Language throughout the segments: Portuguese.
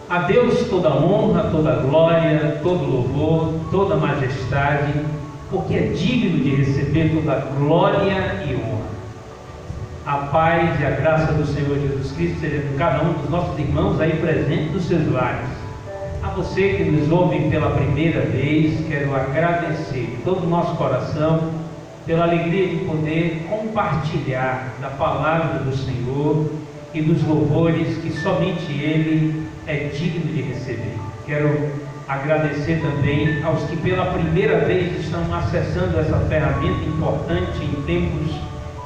A Deus toda honra, toda glória, todo louvor, toda majestade, porque é digno de receber toda glória e honra. A paz e a graça do Senhor Jesus Cristo seja com cada um dos nossos irmãos aí presentes nos seus lares. A você que nos ouve pela primeira vez, quero agradecer de todo o nosso coração pela alegria de poder compartilhar da palavra do Senhor e dos louvores que somente Ele é digno de receber. Quero agradecer também aos que pela primeira vez estão acessando essa ferramenta importante em tempos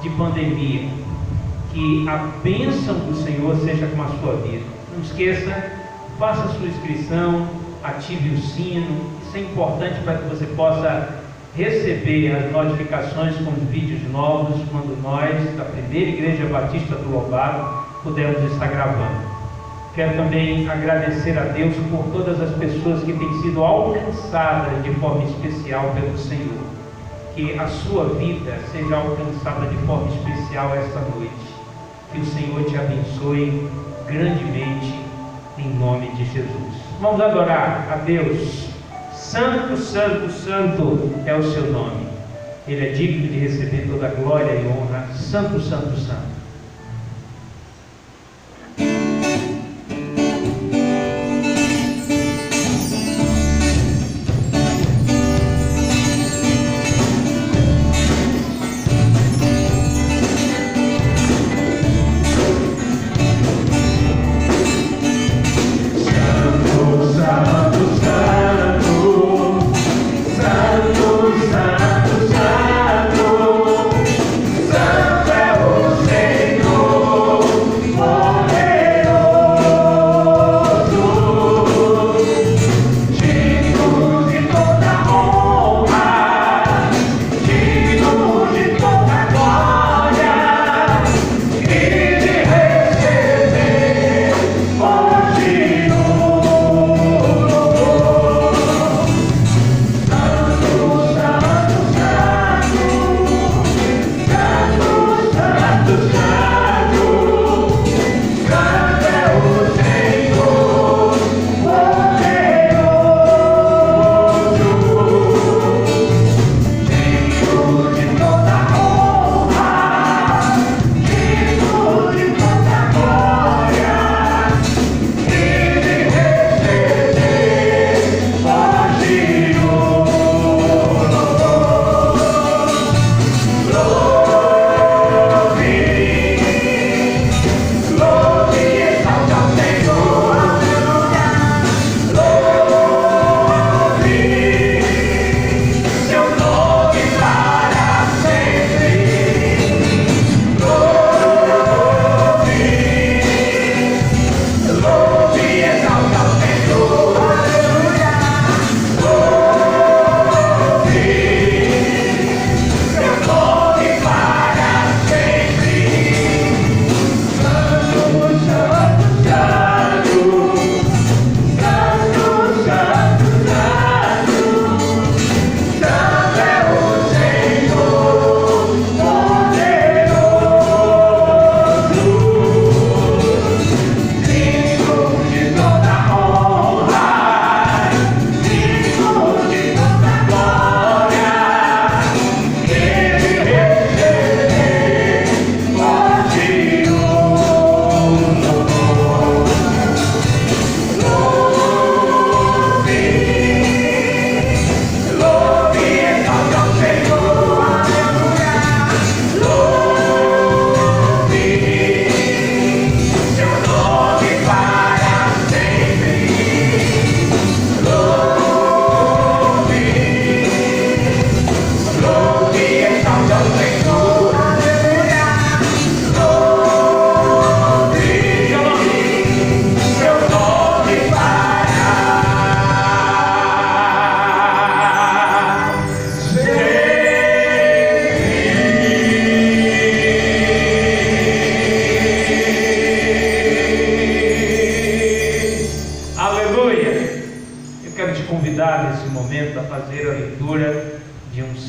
de pandemia. Que a bênção do Senhor seja com a sua vida. Não esqueça, faça a sua inscrição, ative o sino. Isso é importante para que você possa receber as notificações com os vídeos novos quando nós, da Primeira Igreja Batista do Louvado, pudermos estar gravando. Quero também agradecer a Deus por todas as pessoas que têm sido alcançadas de forma especial pelo Senhor. Que a sua vida seja alcançada de forma especial esta noite. Que o Senhor te abençoe grandemente, em nome de Jesus. Vamos adorar a Deus. Santo, santo, santo é o seu nome. Ele é digno de receber toda a glória e honra. Santo, santo, santo.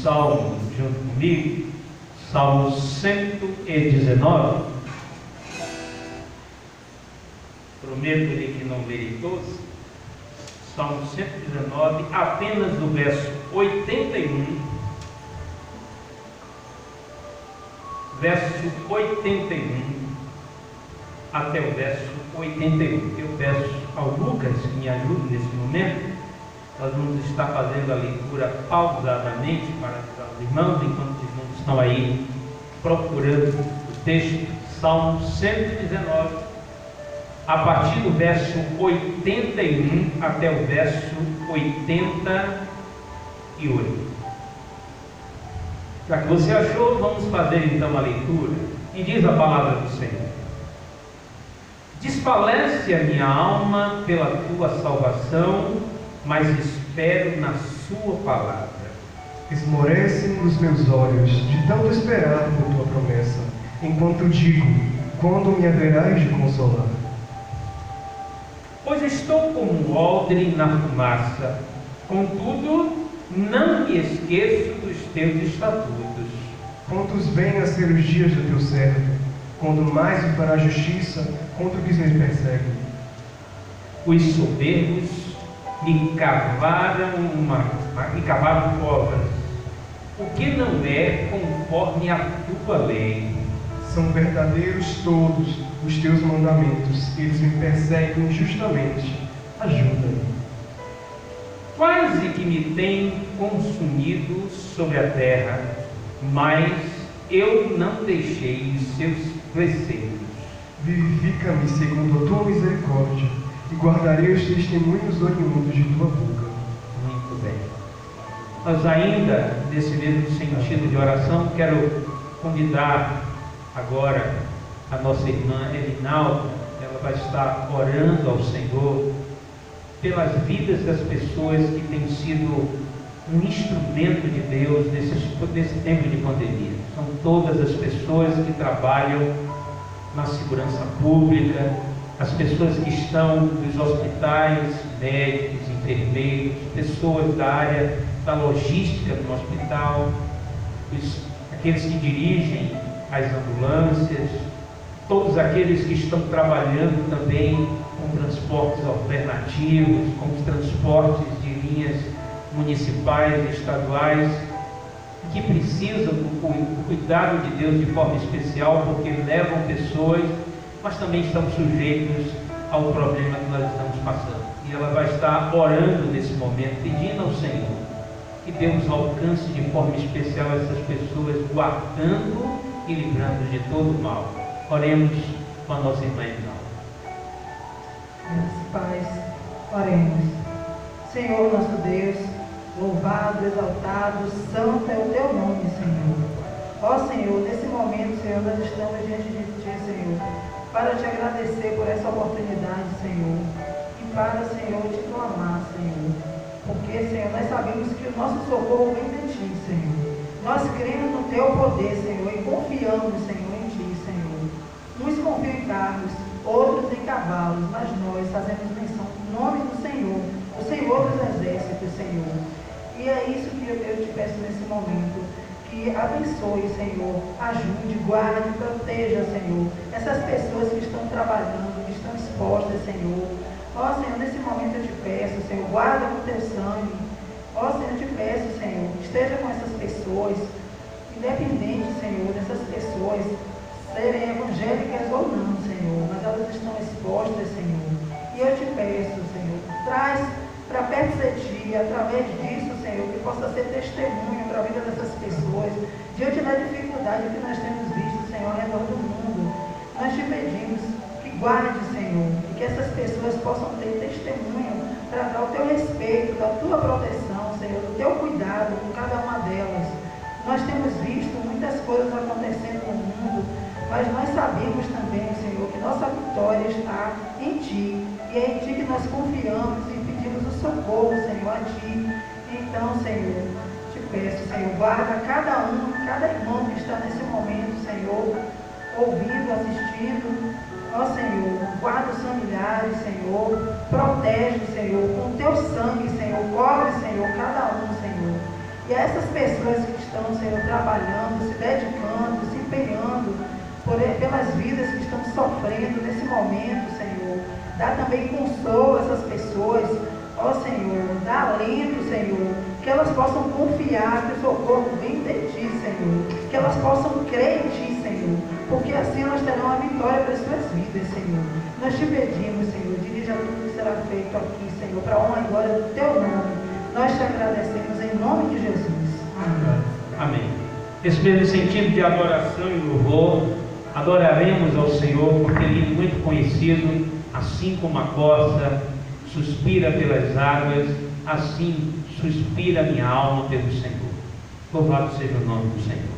salmo junto comigo, Salmo 119. prometo-lhe que não lerei todos. Salmo 119, apenas do verso 81, verso 81 até o verso 81. Eu peço ao Lucas que me ajude nesse momento. Nós vamos estar fazendo a leitura pausadamente para ajudar os irmãos, enquanto os irmãos estão aí procurando o texto. Salmo 119, a partir do verso 81 até o verso 88. Já que você achou, vamos fazer então a leitura. E diz a palavra do Senhor: desfalece a minha alma pela tua salvação, mas espero na sua palavra. Esmorecem os meus olhos de tanto esperar por tua promessa, enquanto digo: quando me haverás de consolar? Pois estou como um odre na fumaça, contudo não me esqueço dos teus estatutos. Quantos vêm a ser os dias do teu servo, quando mais me fará justiça contra os que me perseguem? Os soberbos me cavaram covas, o que não é conforme a tua lei. São verdadeiros todos os teus mandamentos, eles me perseguem injustamente. Ajuda-me. Quase que me tem consumido sobre a terra, mas eu não deixei os seus preceitos. Vivifica-me segundo a tua misericórdia, e guardarei os testemunhos oriundos de tua boca. Muito bem. Mas ainda, nesse mesmo sentido de oração, quero convidar agora a nossa irmã Elinalda. Ela vai estar orando ao Senhor pelas vidas das pessoas que têm sido um instrumento de Deus nesse tempo de pandemia. São todas as pessoas que trabalham na segurança pública, as pessoas que estão nos hospitais, médicos, enfermeiros, pessoas da área da logística no hospital, aqueles que dirigem as ambulâncias, todos aqueles que estão trabalhando também com transportes alternativos, com os transportes de linhas municipais e estaduais, que precisam do cuidado de Deus de forma especial, porque levam pessoas, mas também estão sujeitos ao problema que nós estamos passando. E ela vai estar orando nesse momento, pedindo ao Senhor que Deus alcance de forma especial essas pessoas, guardando e livrando de todo o mal. Oremos com a nossa irmã Elinalda. Meus pais, oremos. Senhor nosso Deus, louvado, exaltado, santo é o teu nome, Senhor. Ó Senhor, nesse momento, Senhor, nós estamos diante de ti, Senhor, para te agradecer por essa oportunidade, Senhor, e para, Senhor, te clamar, Senhor, porque, Senhor, nós sabemos que o nosso socorro vem de ti, Senhor. Nós cremos no teu poder, Senhor, e confiamos, Senhor, em ti, Senhor. Uns confiam em carros, outros em cavalos, mas nós fazemos menção no nome do Senhor, o Senhor dos exércitos, Senhor. E é isso que eu te peço nesse momento, que abençoe, Senhor, ajude, guarde, proteja, Senhor, essas pessoas que estão trabalhando, que estão expostas, Senhor. Ó Senhor, nesse momento eu te peço, Senhor, guarda com teu sangue. Ó Senhor, eu te peço, Senhor, esteja com essas pessoas, independente, Senhor, dessas pessoas serem evangélicas ou não, Senhor, mas elas estão expostas, Senhor. E eu te peço, Senhor, traz para perto de ti, através disso, Senhor, que possa ser testemunho para a vida dessas pessoas, diante da dificuldade que nós temos visto, Senhor, ao redor do mundo. Nós te pedimos que guarde, Senhor, e que essas pessoas possam ter testemunho para dar o teu respeito, da tua proteção, Senhor, do teu cuidado com cada uma delas. Nós temos visto muitas coisas acontecendo no mundo, mas nós sabemos também, Senhor, que nossa vitória está em Ti, e é em Ti que nós confiamos e pedimos o socorro, Senhor, a Ti. Então, Senhor, te peço, Senhor, guarda cada irmão que está nesse momento, Senhor, ouvindo, assistindo. Ó Senhor, guarda os familiares, Senhor, protege, Senhor, com o teu sangue, Senhor, cobre, Senhor, cada um, Senhor. E a essas pessoas que estão, Senhor, trabalhando, se dedicando, se empenhando pelas vidas que estão sofrendo nesse momento, Senhor, Dá também consolo a essas pessoas, ó Senhor, dá alento, Senhor, que elas possam confiar que o socorro vem de Ti, Senhor, que elas possam crer em Ti, Senhor, porque assim elas terão a vitória para as suas vidas, Senhor. Nós Te pedimos, Senhor, dirija tudo que será feito aqui, Senhor, para a honra e glória do Teu nome. Nós Te agradecemos em nome de Jesus. Amém. Amém. Nesse mesmo sentido de adoração e louvor, adoraremos ao Senhor, porque Ele é muito conhecido, assim como a corça suspira pelas águas, assim suspira a minha alma pelo Senhor. Louvado seja o nome do Senhor.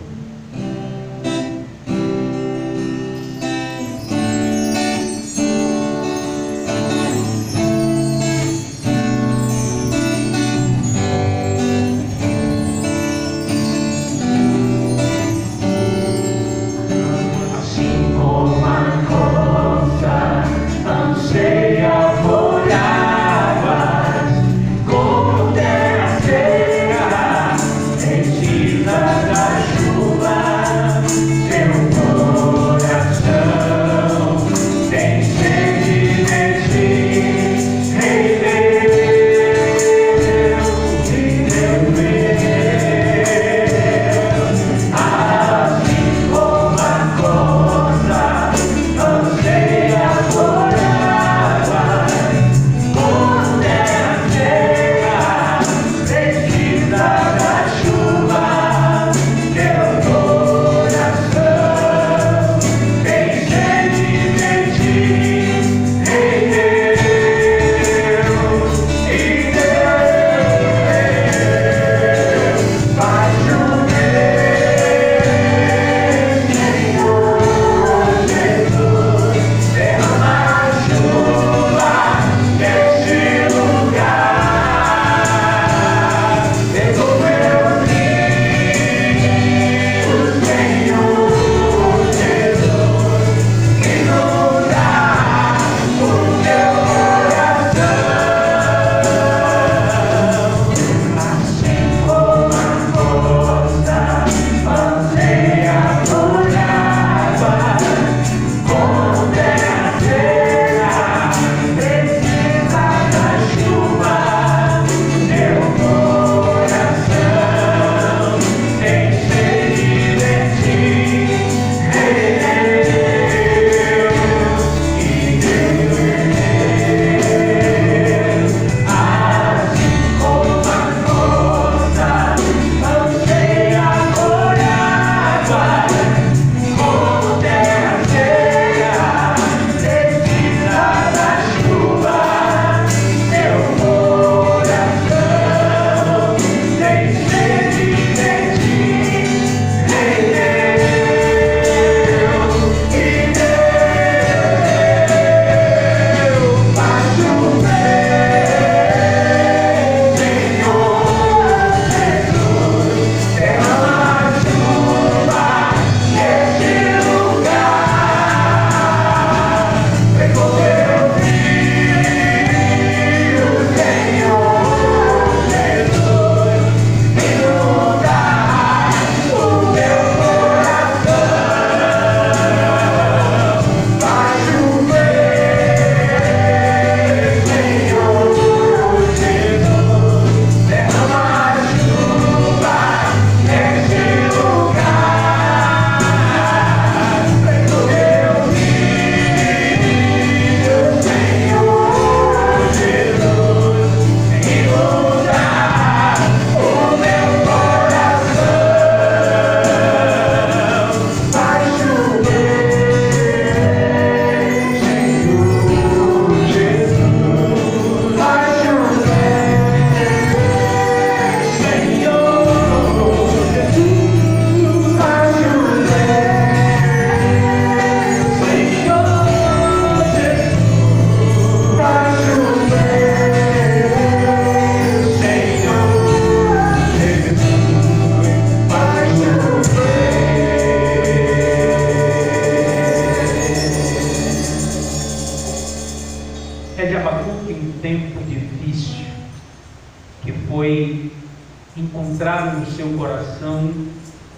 encontrado no seu coração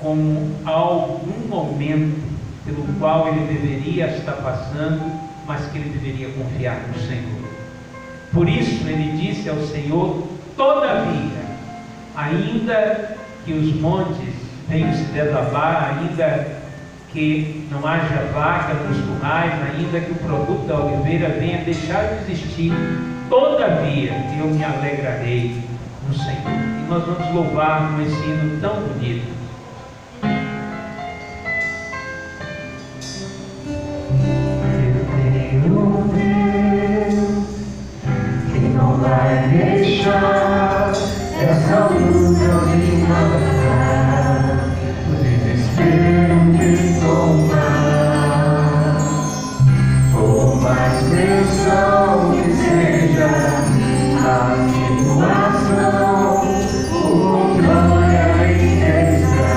como algum momento pelo qual ele deveria estar passando mas que ele deveria confiar no Senhor. Por isso ele disse ao Senhor: todavia, ainda que os montes venham se desabar, ainda que não haja vaca nos currais, ainda que o produto da oliveira venha deixar de existir, todavia eu me alegrarei no Senhor. E nós vamos louvar com esse hino tão bonito. Vai deixar essa luta me matar, o desespero me tomar. Por mais pressão que seja a situação, por glória e desgraça,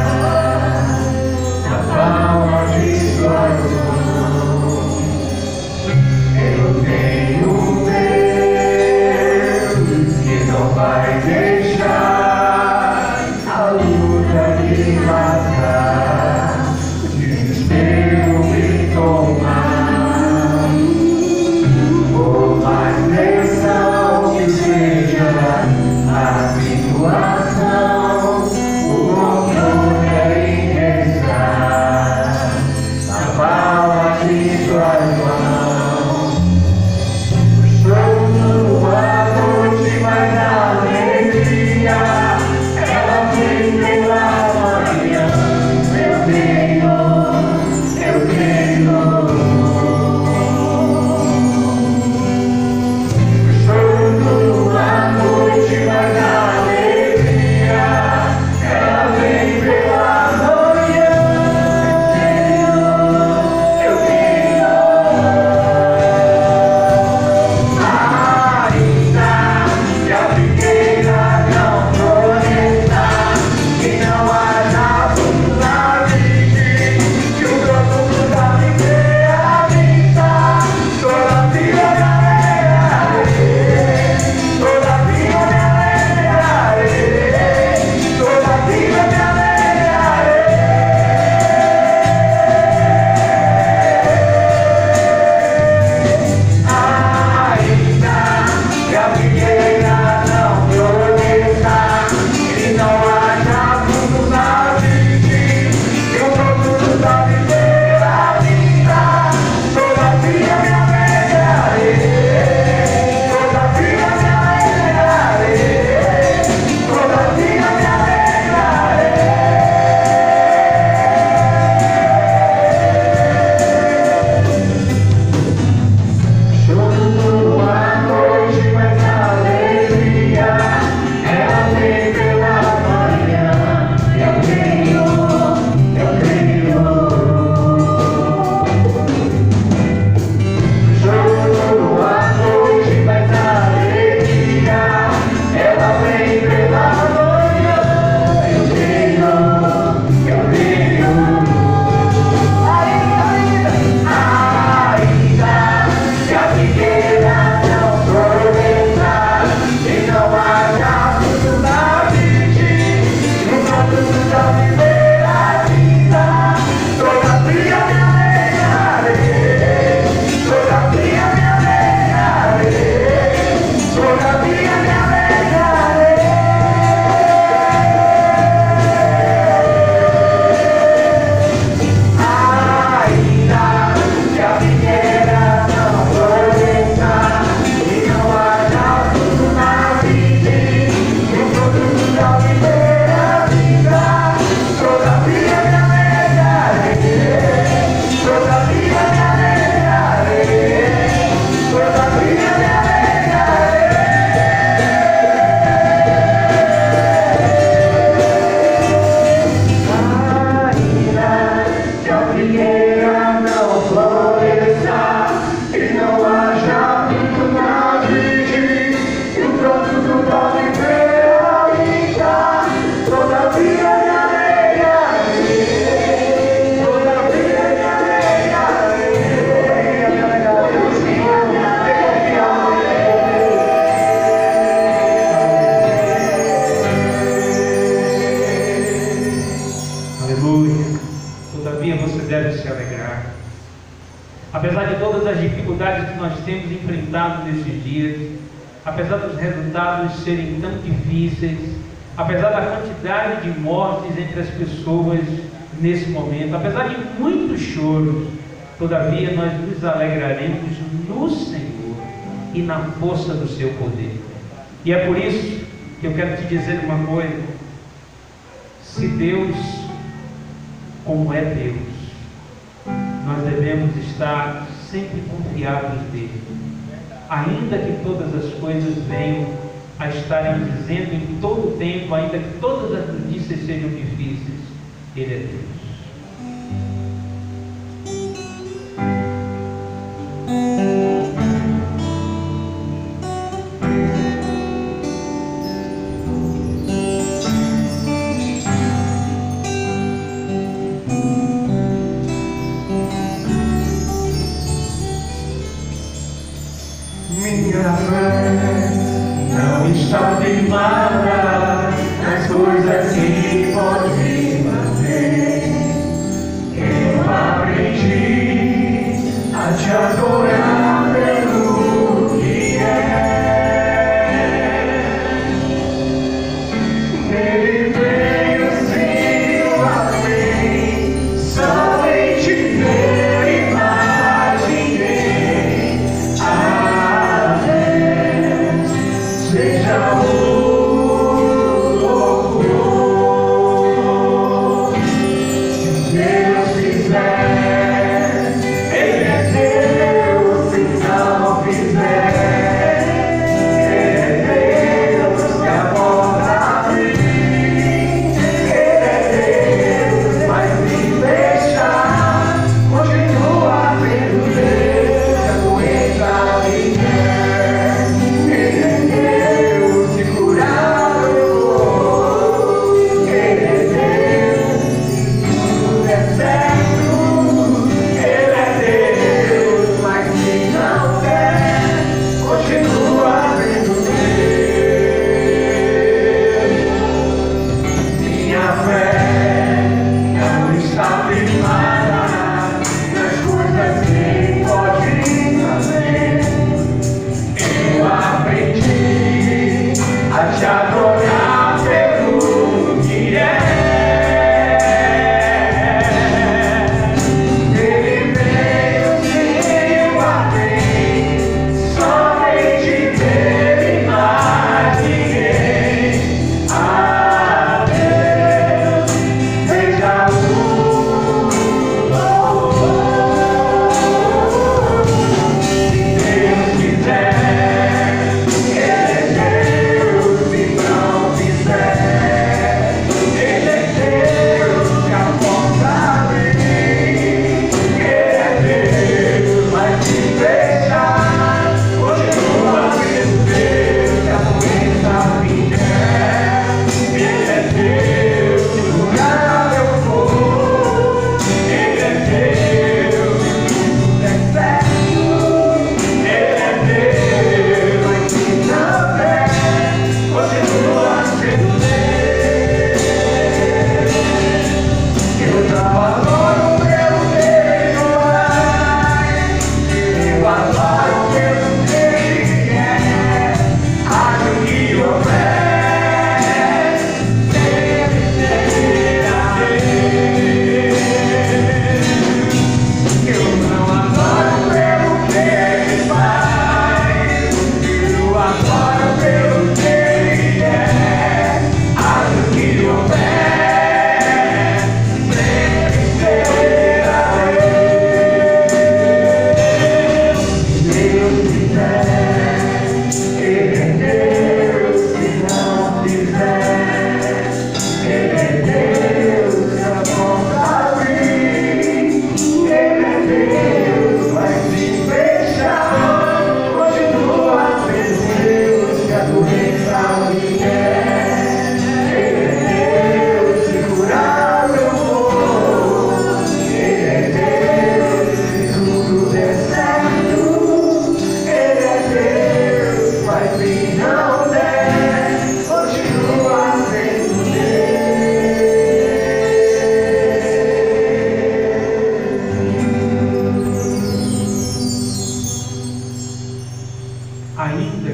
temos enfrentado nesses dias, apesar dos resultados serem tão difíceis, apesar da quantidade de mortes entre as pessoas nesse momento, apesar de muitos choros, todavia nós nos alegraremos no Senhor e na força do seu poder. E é por isso que eu quero te dizer uma coisa: se Deus, como é Deus, nós devemos estar sempre confiados nele, ainda que todas as coisas venham a estarem dizendo em todo o tempo, ainda que todas as notícias sejam difíceis, ele é Deus. Minha fé não está firmada nas coisas que pode fazer. Eu aprendi a te adorar pelo que é. Nele veio sim a lei, só em te ver imaginei. Seja o louvor.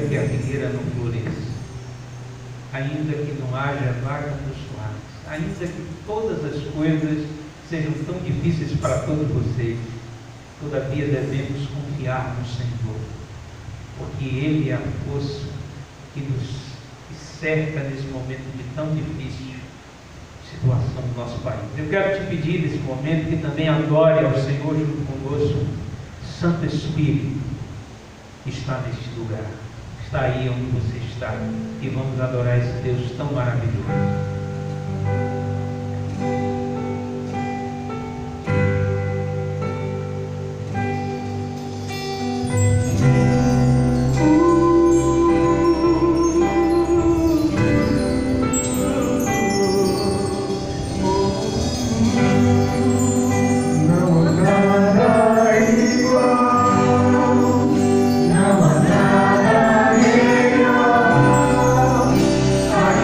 que a figueira não floresça, ainda que não haja vaga nos lares, ainda que todas as coisas sejam tão difíceis para todos vocês, todavia devemos confiar no Senhor, porque Ele é a força que nos cerca nesse momento de tão difícil situação do nosso país. Eu quero te pedir nesse momento que também adore ao Senhor junto conosco. Santo Espírito está neste lugar, está aí onde você está, e vamos adorar esse Deus tão maravilhoso.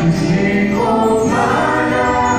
Se compara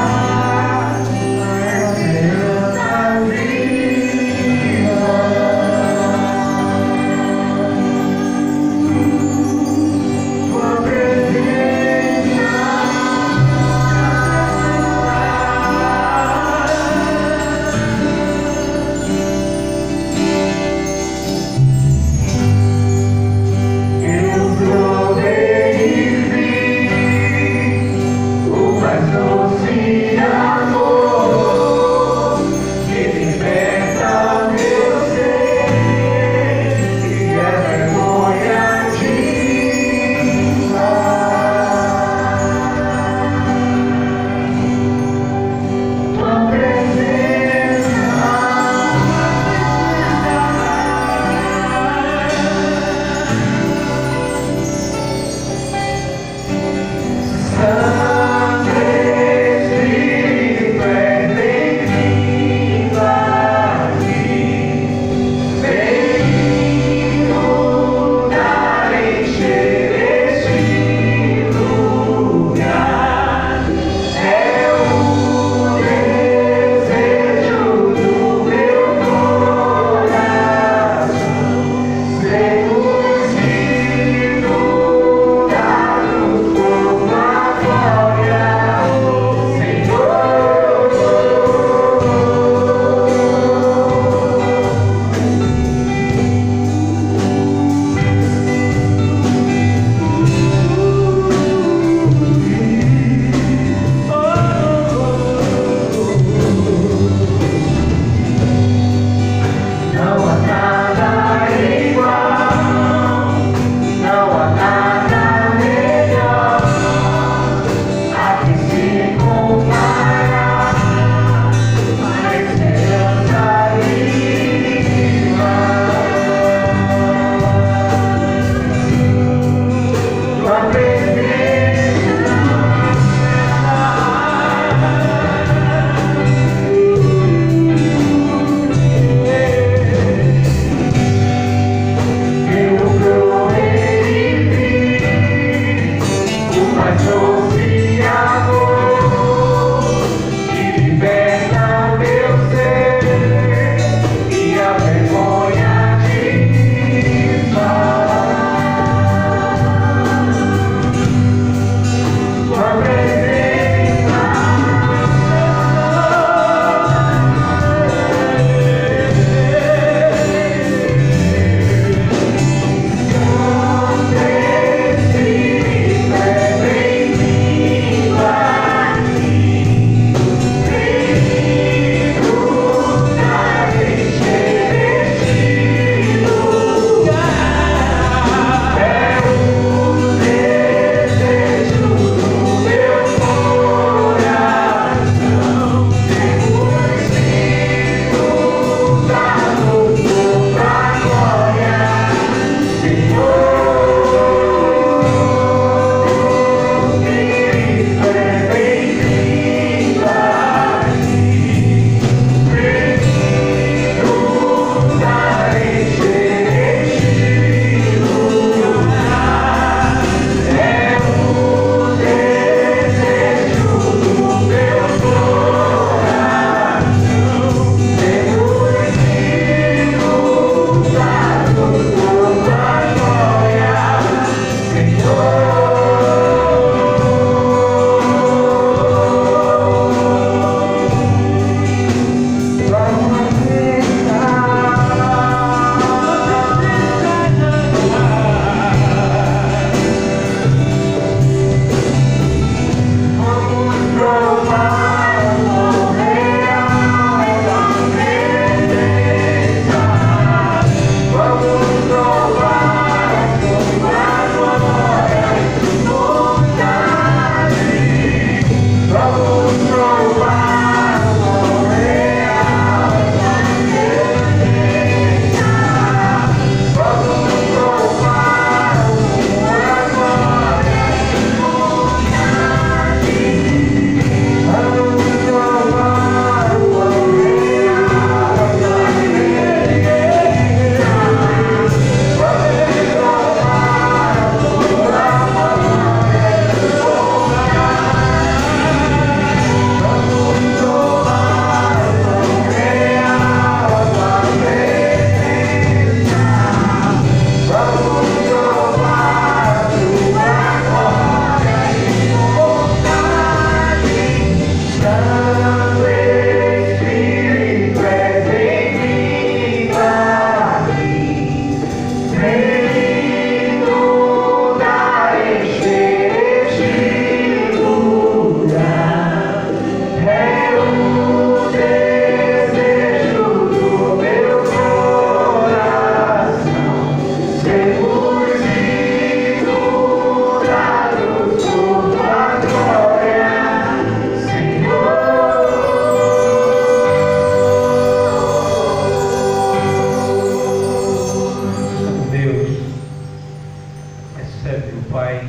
recebe, meu Pai,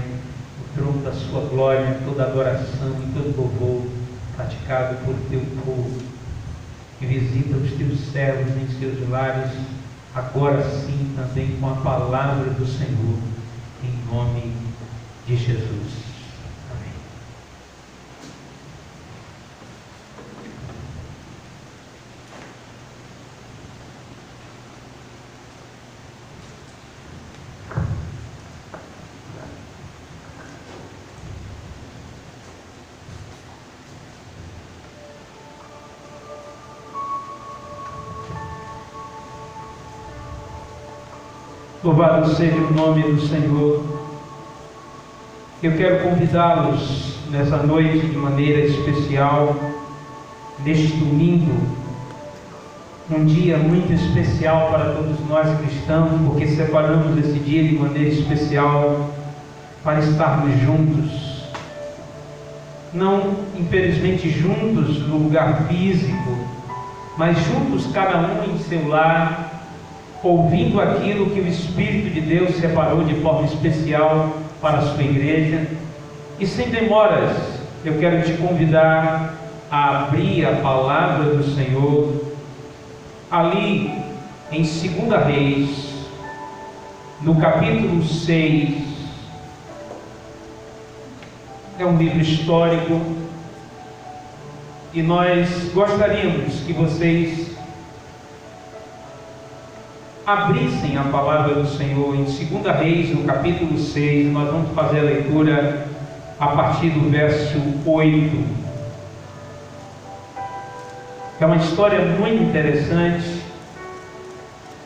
o trono da sua glória, toda adoração e todo louvor praticado por teu povo, que visita os teus servos em seus lares, agora sim também com a palavra do Senhor, em nome de Jesus. Amém. Louvado seja o nome do Senhor. Eu quero convidá-los nessa noite de maneira especial, neste domingo, um dia muito especial para todos nós cristãos, porque separamos esse dia de maneira especial para estarmos juntos. Não, infelizmente, juntos no lugar físico, mas juntos cada um em seu lar, ouvindo aquilo que o Espírito de Deus separou de forma especial para a sua igreja. E sem demoras, eu quero te convidar a abrir a palavra do Senhor ali em 2 Reis, no capítulo 6. É um livro histórico e nós gostaríamos que vocês abrissem a palavra do Senhor em 2 Reis, no capítulo 6. Nós vamos fazer a leitura a partir do verso 8. É uma história muito interessante.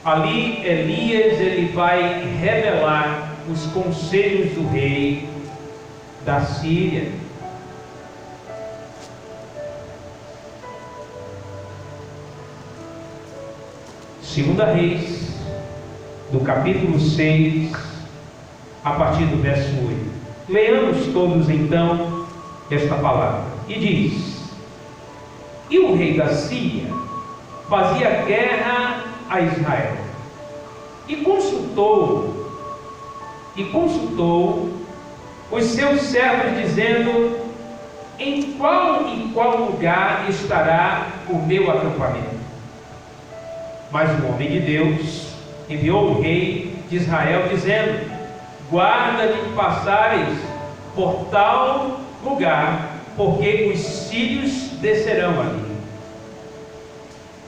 Ali Elias ele vai revelar os conselhos do rei da Síria. Segunda Reis, do capítulo 6, a partir do verso 8. Leamos todos então esta palavra. E diz: E o rei da Síria fazia guerra a Israel, e consultou os seus servos, dizendo: em qual lugar estará o meu acampamento? Mas o homem de Deus enviou o rei de Israel, dizendo: guarda de passares por tal lugar, porque os sírios descerão ali.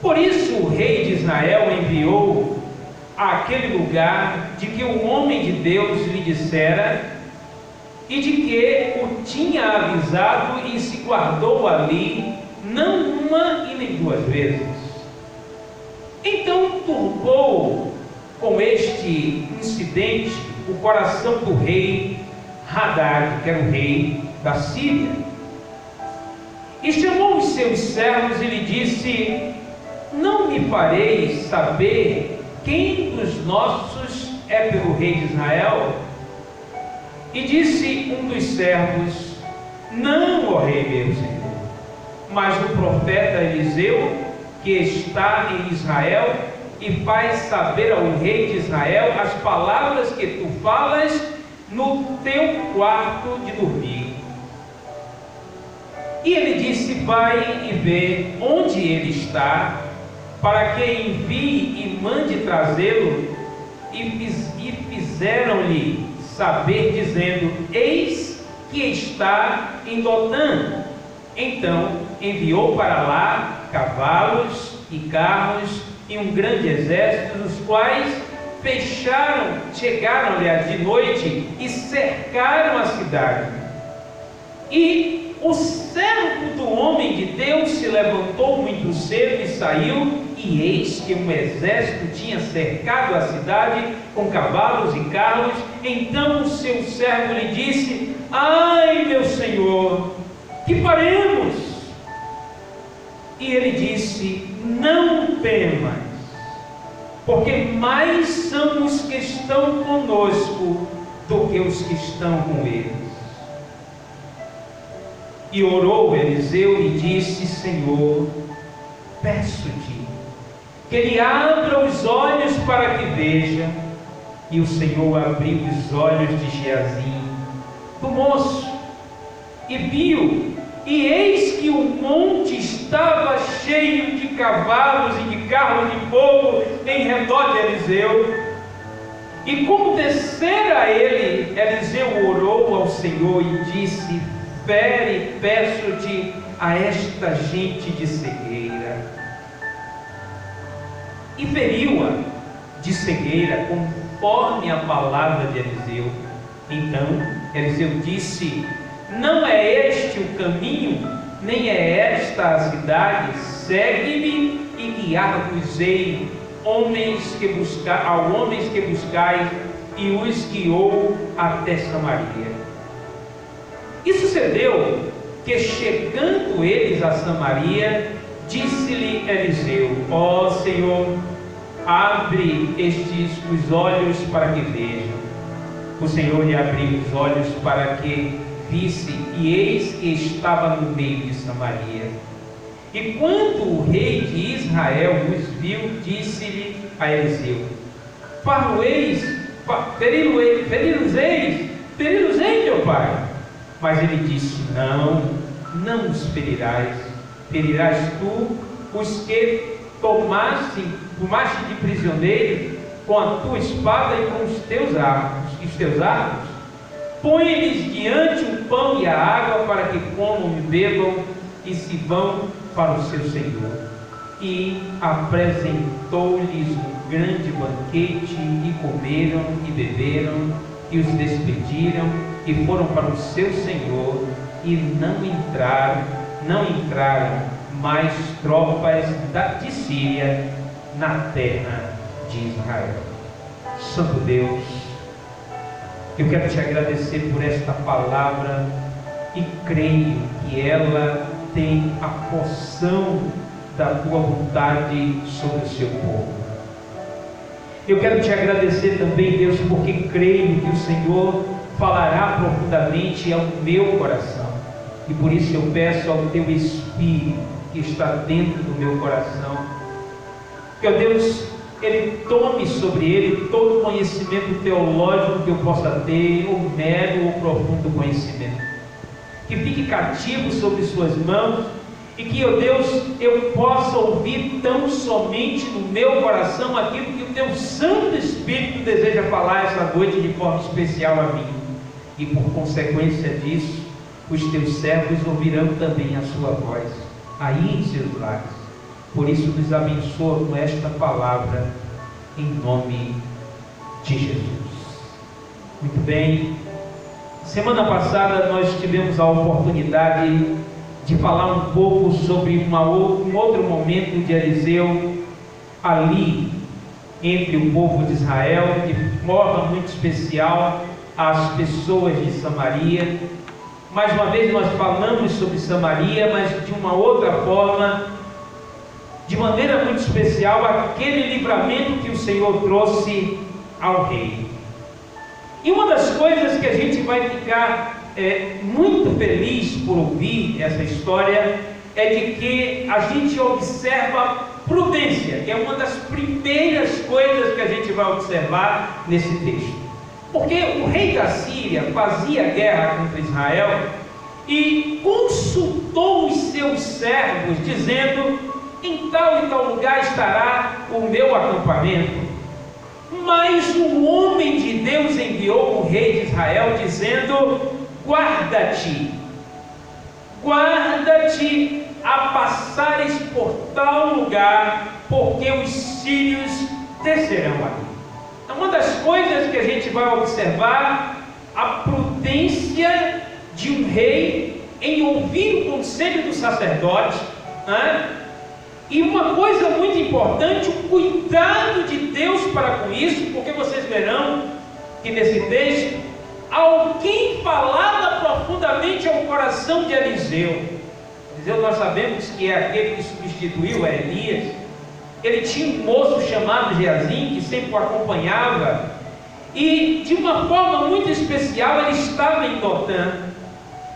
Por isso o rei de Israel enviou àquele lugar de que o homem de Deus lhe dissera, e de que o tinha avisado, e se guardou ali, não uma e nem duas vezes. Então turbou com este incidente o coração do rei Hadad, que era o rei da Síria, e chamou os seus servos e lhe disse: não me fareis saber quem dos nossos é pelo rei de Israel? E disse um dos servos: não, ó rei meu senhor, mas o profeta Eliseu, que está em Israel, e faz saber ao rei de Israel as palavras que tu falas no teu quarto de dormir. E ele disse: vai e vê onde ele está, para que envie e mande trazê-lo. E fizeram-lhe saber, dizendo: eis que está em Dotã. Então enviou para lá cavalos e carros e um grande exército, os quais chegaram de noite e cercaram a cidade. E o servo do homem de Deus se levantou muito cedo e saiu, e eis que um exército tinha cercado a cidade com cavalos e carros. Então o seu servo lhe disse: ai, meu senhor, que faremos? E ele disse: não temas, porque mais são os que estão conosco do que os que estão com eles. E orou Eliseu e disse: Senhor, peço-te que ele abra os olhos para que veja. E o Senhor abriu os olhos de Geazi, do moço, e viu, e eis que o monte estava cheio de cavalos e de carros de fogo em redor de Eliseu. E como descera ele, Eliseu orou ao Senhor e disse: fere, peço-te, a esta gente de cegueira. E feriu-a de cegueira, conforme a palavra de Eliseu. Então Eliseu disse: não é este o caminho, nem é esta a cidade, segue-me e guiar-vos-ei aos homens que buscais, e os guiou até Samaria. E sucedeu que, chegando eles a Samaria, disse-lhe Eliseu: ó Senhor, abre os olhos para que vejam. O Senhor lhe abriu os olhos para que visse, e eis que estava no meio de Samaria. E quando o rei de Israel os viu, disse-lhe a Eliseu: feri-los-ei, meu pai. Mas ele disse: não os ferirás. Ferirás tu os que tomaste de prisioneiro com a tua espada e com os teus arcos. Põe-lhes diante o pão e a água para que comam e bebam e se vão para o seu senhor. E apresentou-lhes um grande banquete, e comeram e beberam, e os despediram e foram para o seu senhor, e não entraram mais tropas de Síria na terra de Israel. Santo Deus, eu quero te agradecer por esta palavra e creio que ela tem a porção da tua vontade sobre o seu povo. Eu quero te agradecer também, Deus, porque creio que o Senhor falará profundamente ao meu coração, e por isso eu peço ao teu Espírito que está dentro do meu coração, que, ó Deus, Ele tome sobre ele todo o conhecimento teológico que eu possa ter, ou mero ou profundo conhecimento, que fique cativo sobre suas mãos, e que, ó Deus, eu possa ouvir tão somente no meu coração aquilo que o teu Santo Espírito deseja falar essa noite de forma especial a mim, e por consequência disso, os teus servos ouvirão também a sua voz aí em seus lares. Por isso nos abençoa com esta palavra, em nome de Jesus. Muito bem, semana passada nós tivemos a oportunidade de falar um pouco sobre um outro momento de Eliseu ali entre o povo de Israel, de forma muito especial às pessoas de Samaria. Mais uma vez nós falamos sobre Samaria, mas de uma outra forma, de maneira muito especial, aquele livramento que o Senhor trouxe ao rei. E uma das coisas que a gente vai ficar muito feliz por ouvir essa história é de que a gente observa prudência, que é uma das primeiras coisas que a gente vai observar nesse texto. Porque o rei da Síria fazia guerra contra Israel e consultou os seus servos, dizendo: em tal e tal lugar estará o meu acampamento. Mas o homem de Deus enviou o rei de Israel, dizendo: guarda-te a passares por tal lugar, porque os sírios descerão ali. Então, uma das coisas que a gente vai observar, a prudência de um rei em ouvir o conselho do sacerdote, e uma coisa muito importante, o cuidado de Deus para com isso, porque vocês verão que nesse texto alguém falava profundamente ao coração de Eliseu. Eliseu, nós sabemos que é aquele que substituiu a Elias. Ele tinha um moço chamado Geazi, que sempre o acompanhava, e de uma forma muito especial ele estava em Dotã.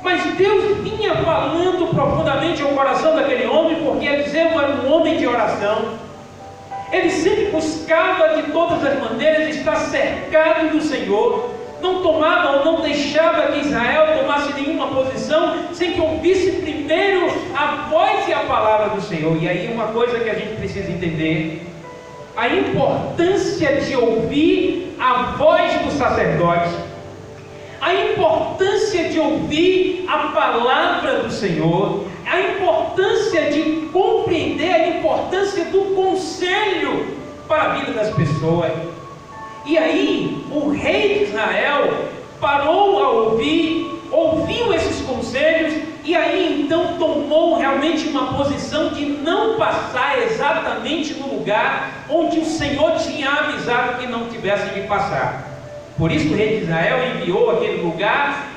Mas Deus vinha falando profundamente ao coração daquele homem, porque Eliseu era um homem de oração. Ele sempre buscava de todas as maneiras estar cercado do Senhor. Não tomava ou não deixava que Israel tomasse nenhuma posição sem que ouvisse primeiro a voz e a palavra do Senhor. E aí uma coisa que a gente precisa entender: a importância de ouvir a voz do sacerdote, a importância de ouvir a palavra do Senhor, a importância de compreender a importância do conselho para a vida das pessoas. E aí o rei de Israel parou a ouviu esses conselhos, e aí então tomou realmente uma posição de não passar exatamente no lugar onde o Senhor tinha avisado que não tivesse de passar. Por isso o rei de Israel enviou aquele lugar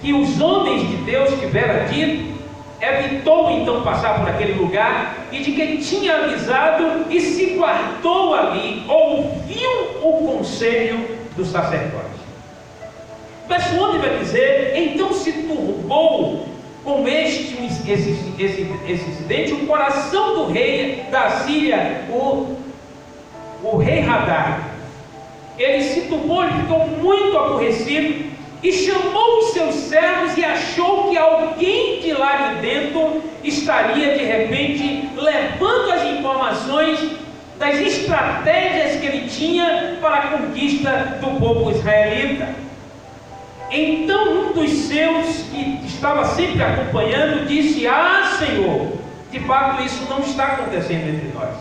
que os homens de Deus tiveram dito, evitou então passar por aquele lugar, e de que tinha avisado e se guardou ali, ouviu o conselho do sacerdote. Verso 11 vai dizer: então se turbou com esse incidente o coração do rei da Síria, o rei Hadad. Ele se turbou, ele ficou muito aborrecido, e chamou os seus servos e achou que alguém de lá de dentro estaria de repente levando as informações das estratégias que ele tinha para a conquista do povo israelita. Então um dos seus, que estava sempre acompanhando, disse: ah, Senhor, de fato isso não está acontecendo entre nós.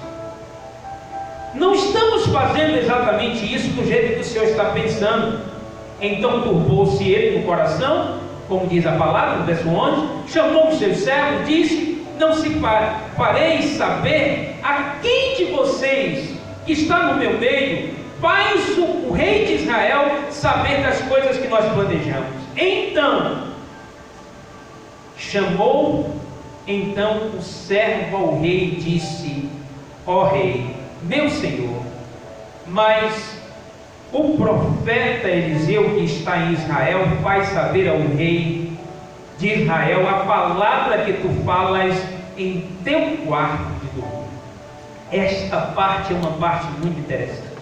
Não estamos fazendo exatamente isso do jeito que o Senhor está pensando. Então turbou-se ele no coração, como diz a palavra, no verso 11, chamou os seus servos, disse: não se fareis saber a quem de vocês que está no meu meio faz o rei de Israel saber das coisas que nós planejamos. Então chamou o servo ao rei e disse: ó rei, meu senhor, mas o profeta Eliseu que está em Israel faz saber ao rei de Israel a palavra que tu falas em teu quarto de dormir. Esta parte é uma parte muito interessante,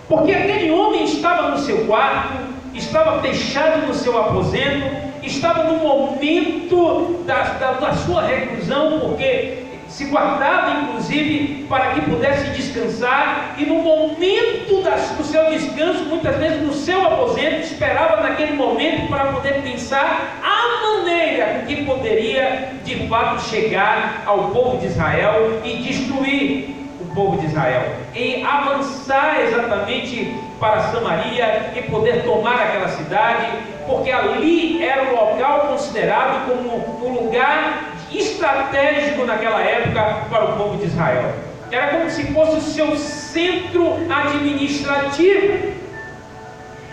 porque aquele homem estava no seu quarto, estava fechado no seu aposento, estava no momento da sua reclusão, porque se guardava inclusive para que pudesse descansar, e no momento do seu descanso, muitas vezes no seu aposento, esperava naquele momento para poder pensar a maneira com que poderia de fato chegar ao povo de Israel e destruir o povo de Israel, e avançar exatamente para Samaria e poder tomar aquela cidade, porque ali era o local considerado como um lugar estratégico naquela época para o povo de Israel. Era como se fosse o seu centro administrativo.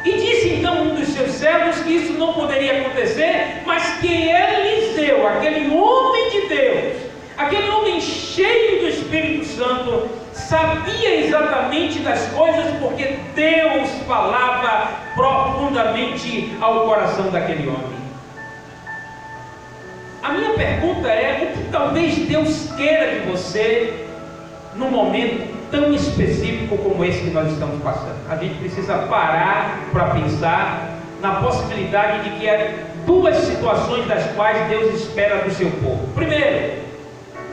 E disse então um dos seus servos que isso não poderia acontecer, mas que Eliseu, aquele homem de Deus, aquele homem cheio do Espírito Santo, sabia exatamente das coisas, porque Deus falava profundamente ao coração daquele homem. A minha pergunta é: o que talvez Deus queira de você num momento tão específico como esse que nós estamos passando? A gente precisa parar para pensar na possibilidade de que há duas situações das quais Deus espera do seu povo. Primeiro,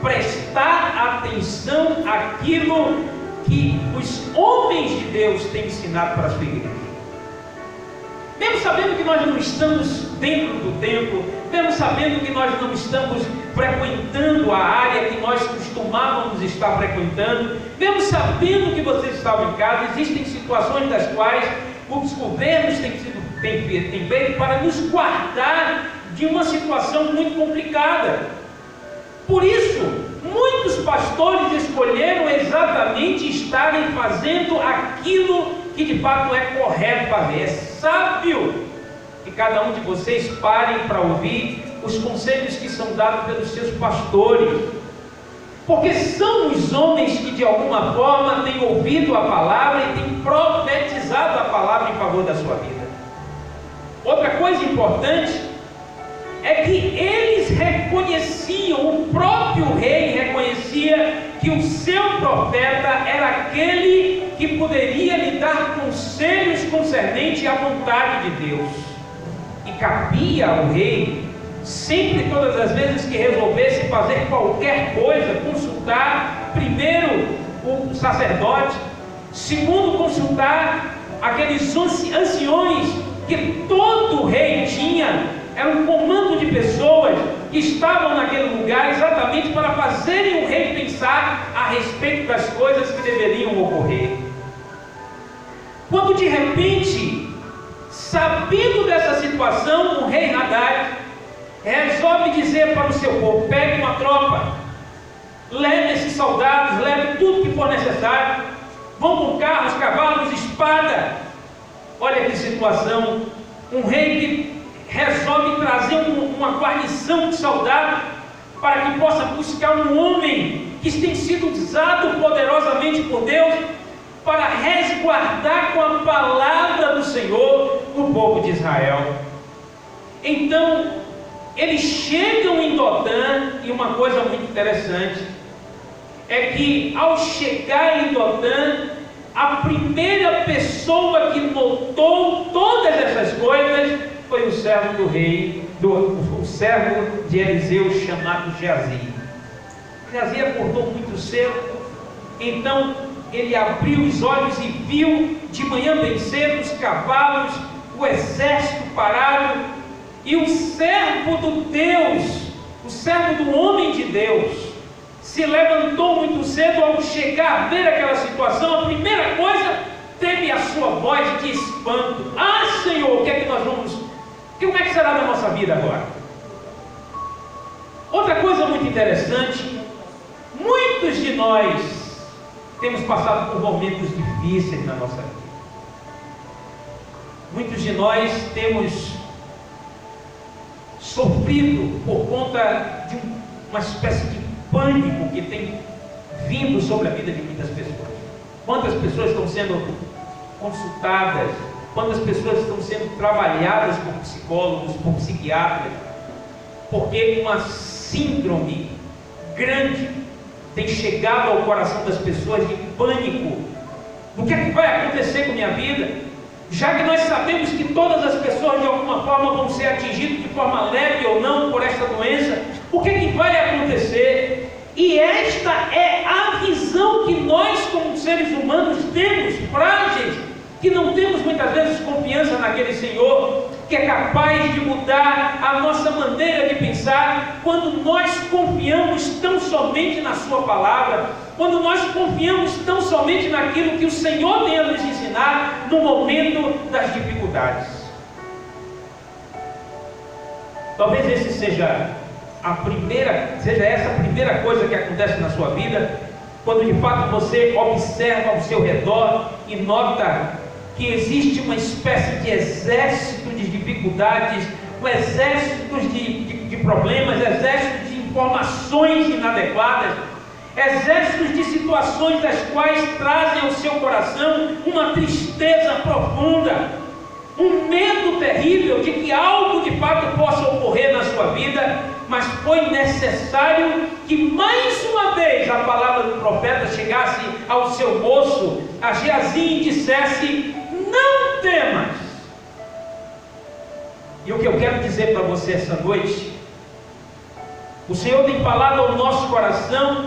prestar atenção àquilo que os homens de Deus têm ensinado para a sua igreja. Mesmo sabendo que nós não estamos dentro do templo, mesmo sabendo que nós não estamos frequentando a área que nós costumávamos estar frequentando, mesmo sabendo que vocês estavam em casa, existem situações das quais os governos têm feito para nos guardar de uma situação muito complicada. Por isso, muitos pastores escolheram exatamente estarem fazendo aquilo que de fato é correto fazer. É sábio que cada um de vocês parem para ouvir os conselhos que são dados pelos seus pastores, porque são os homens que de alguma forma têm ouvido a palavra e têm profetizado a palavra em favor da sua vida. Outra coisa importante é que eles reconheciam, o próprio rei reconhecia que o seu profeta era aquele que poderia lhe dar conselhos concernente à vontade de Deus. E cabia ao rei, sempre, todas as vezes que resolvesse fazer qualquer coisa, consultar primeiro o sacerdote, segundo consultar aqueles anciões que todo rei tinha. Era um comando de pessoas que estavam naquele lugar exatamente para fazerem o rei pensar a respeito das coisas que deveriam ocorrer. Quando de repente, sabendo dessa situação, o rei Hadad resolve dizer para o seu povo: pegue uma tropa, leve esses soldados, leve tudo que for necessário, vão com carros, cavalos, espada. Olha que situação, um rei que resolve trazer uma guarnição de soldados para que possa buscar um homem que tem sido usado poderosamente por Deus para resguardar com a palavra do Senhor o povo de Israel. Então eles chegam em Dotã, e uma coisa muito interessante é que ao chegar em Dotã, a primeira pessoa que notou todas essas coisas foi o servo do rei, o servo de Eliseu, chamado Geazi. Geazi acordou muito cedo, então ele abriu os olhos e viu de manhã bem cedo os cavalos, o exército parado, e o servo do Deus, o servo do homem de Deus, se levantou muito cedo. Ao chegar a ver aquela situação, a primeira coisa, teve a sua voz de espanto: ah, Senhor, o que é que nós vamos, como é que será na nossa vida agora? Outra coisa muito interessante, muitos de nós temos passado por momentos difíceis na nossa vida. Muitos de nós temos sofrido por conta de uma espécie de pânico que tem vindo sobre a vida de muitas pessoas. Quantas pessoas estão sendo consultadas, quantas pessoas estão sendo trabalhadas por psicólogos, por psiquiatras, porque uma síndrome grande tem chegado ao coração das pessoas de pânico. O que é que vai acontecer com a minha vida? Já que nós sabemos que todas as pessoas de alguma forma vão ser atingidas de forma leve ou não por esta doença, o que é que vai acontecer? E esta é a visão que nós como seres humanos temos, frágeis, que não temos muitas vezes confiança naquele Senhor que é capaz de mudar a nossa maneira de pensar, quando nós confiamos tão somente na sua palavra, quando nós confiamos tão somente naquilo que o Senhor tem a nos ensinar no momento das dificuldades. Talvez seja essa a primeira coisa que acontece na sua vida, quando de fato você observa ao seu redor e nota que existe uma espécie de exército de dificuldades, um exército de problemas, exército de informações inadequadas, exércitos de situações das quais trazem ao seu coração uma tristeza profunda, um medo terrível de que algo de fato possa ocorrer na sua vida. Mas foi necessário que mais uma vez a palavra do profeta chegasse ao seu moço, a Geazi, e dissesse: não temas. E o que eu quero dizer para você essa noite, o Senhor tem falado ao nosso coração,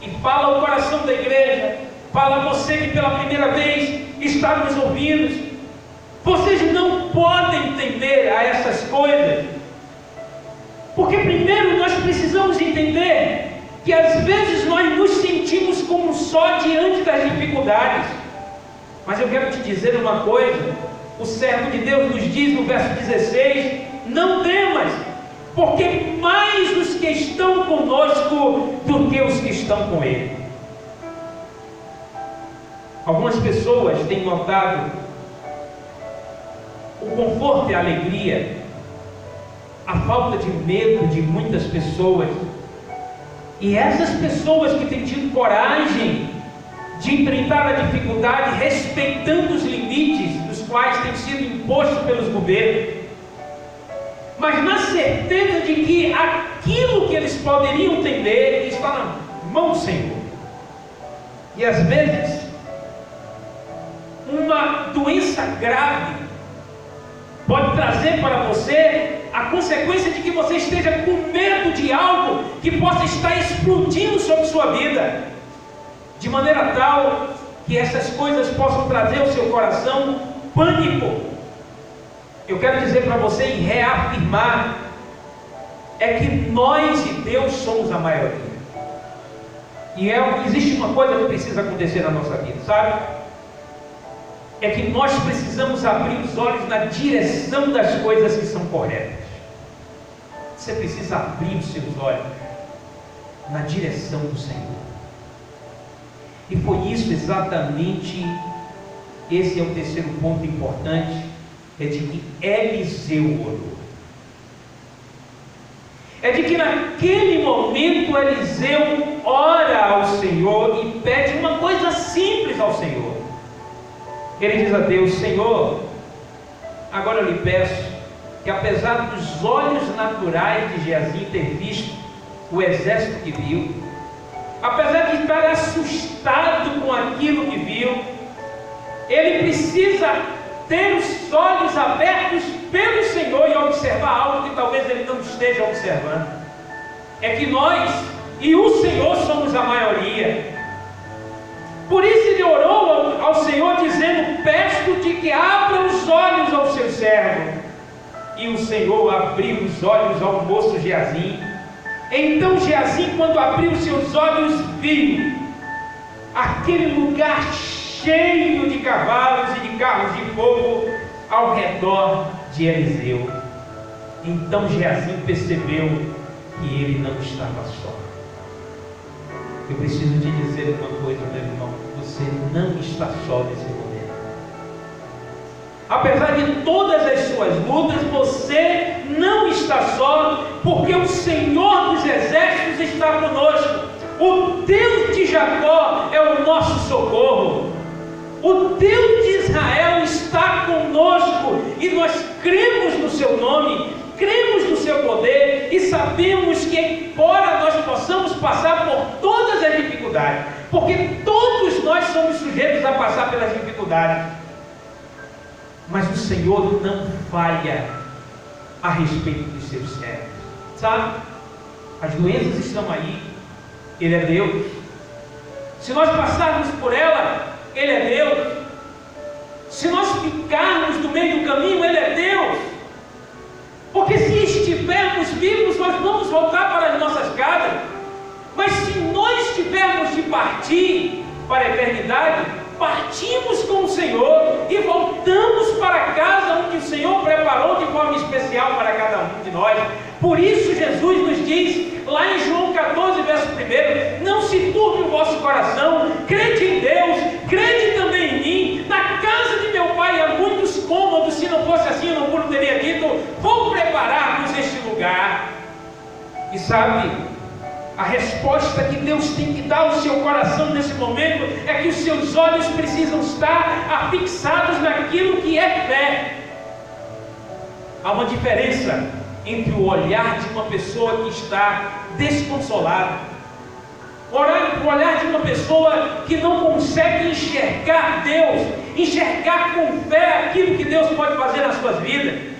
e fala ao coração da igreja, fala a você que pela primeira vez está nos ouvindo. Vocês não podem entender a essas coisas, porque primeiro nós precisamos entender que às vezes nós nos sentimos como só diante das dificuldades. Mas eu quero te dizer uma coisa, o servo de Deus nos diz no verso 16: não temas, porque mais os que estão conosco do que os que estão com Ele. Algumas pessoas têm notado o conforto e a alegria, a falta de medo de muitas pessoas, e essas pessoas que têm tido coragem de enfrentar a dificuldade, respeitando os limites dos quais têm sido impostos pelos governos, mas na certeza de que aquilo que eles poderiam entender está na mão do Senhor. E às vezes, uma doença grave pode trazer para você a consequência de que você esteja com medo de algo que possa estar explodindo sobre sua vida, de maneira tal que essas coisas possam trazer ao seu coração pânico. Eu quero dizer para você e reafirmar, é que nós e Deus somos a maioria. E existe uma coisa que precisa acontecer na nossa vida, sabe? É que nós precisamos abrir os olhos na direção das coisas que são corretas. Você precisa abrir os seus olhos na direção do Senhor. E foi isso exatamente, esse é o terceiro ponto importante, é de que Eliseu orou. É de que naquele momento Eliseu ora ao Senhor e pede uma coisa simples ao Senhor. Ele diz a Deus: Senhor, agora eu lhe peço que, apesar dos olhos naturais de Geazi ter visto o exército que viu, apesar de estar assustado com aquilo que viu, ele precisa ter os olhos abertos pelo Senhor e observar algo que talvez ele não esteja observando. É que nós e o Senhor somos a maioria. Por isso ele orou ao Senhor dizendo: peço-te que abra os olhos ao seu servo. E o Senhor abriu os olhos ao moço Geazi. Então Geazi, quando abriu seus olhos, viu aquele lugar cheio de cavalos e de carros de fogo ao redor de Eliseu. Então Geazi percebeu que ele não estava só. Eu preciso te dizer uma coisa, meu irmão: você não está só nesse momento. Apesar de todas as suas lutas, você não está só, porque o Senhor dos Exércitos está conosco. O Deus de Jacó é o nosso socorro. O Deus de Israel está conosco e nós cremos no seu nome, cremos no seu poder e sabemos que, embora nós possamos passar por todas as dificuldades, porque todos nós somos sujeitos a passar pelas dificuldades, mas o Senhor não falha a respeito dos seus servos, sabe? As doenças estão aí, Ele é Deus. Se nós passarmos por ela, Ele é Deus. Se nós ficarmos no meio do caminho, Ele é Deus. Porque se estivermos vivos, nós vamos voltar para as nossas casas. Mas se nós tivermos de partir para a eternidade, partimos com o Senhor e voltamos para a casa onde o Senhor preparou de forma especial para cada um de nós. Por isso Jesus nos diz, lá em João 14, verso 1, não se turbe o vosso coração, crede em Deus, crede também em mim. Na casa de meu Pai há muitos cômodos, se não fosse assim eu não teria dito, vou preparar-nos este lugar. E sabe, a resposta que Deus tem que dar ao seu coração nesse momento é que os seus olhos precisam estar afixados naquilo que é fé. Há uma diferença entre o olhar de uma pessoa que está desconsolada, o olhar de uma pessoa que não consegue enxergar Deus, enxergar com fé aquilo que Deus pode fazer nas suas vidas.